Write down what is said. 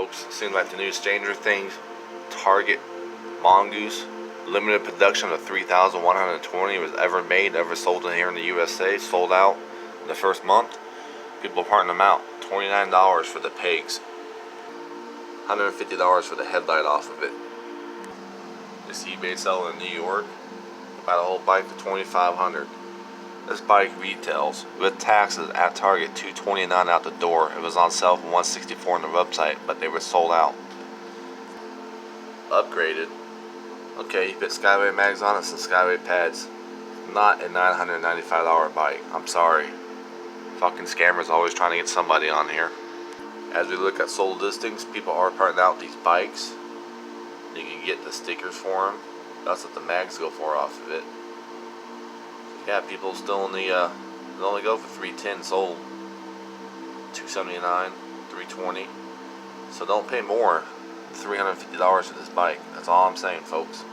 folks. Seems like the new Stranger Things Target Mongoose limited production of 3,120 was ever made, ever sold in here in the USA. Sold out in the first month. People are parting them out. $29 for the pegs. $150 for the headlight off of it. This eBay seller in New York. Buy the whole bike for $2,500. This bike retails with taxes at Target $229 out the door. It was on sale for $164 on the website, but they were sold out. Upgraded. Okay, you put Skyway mags on it, some Skyway pads. Not a $995 bike. I'm sorry. Fucking scammers always trying to get somebody on here. As we look at sold listings, people are parting out these bikes. You can get the stickers for them. That's what the mags go for off of it. Yeah, people still in the they only go for $310 sold. $279, $320. So don't pay more than $350 for this bike. That's all I'm saying, folks.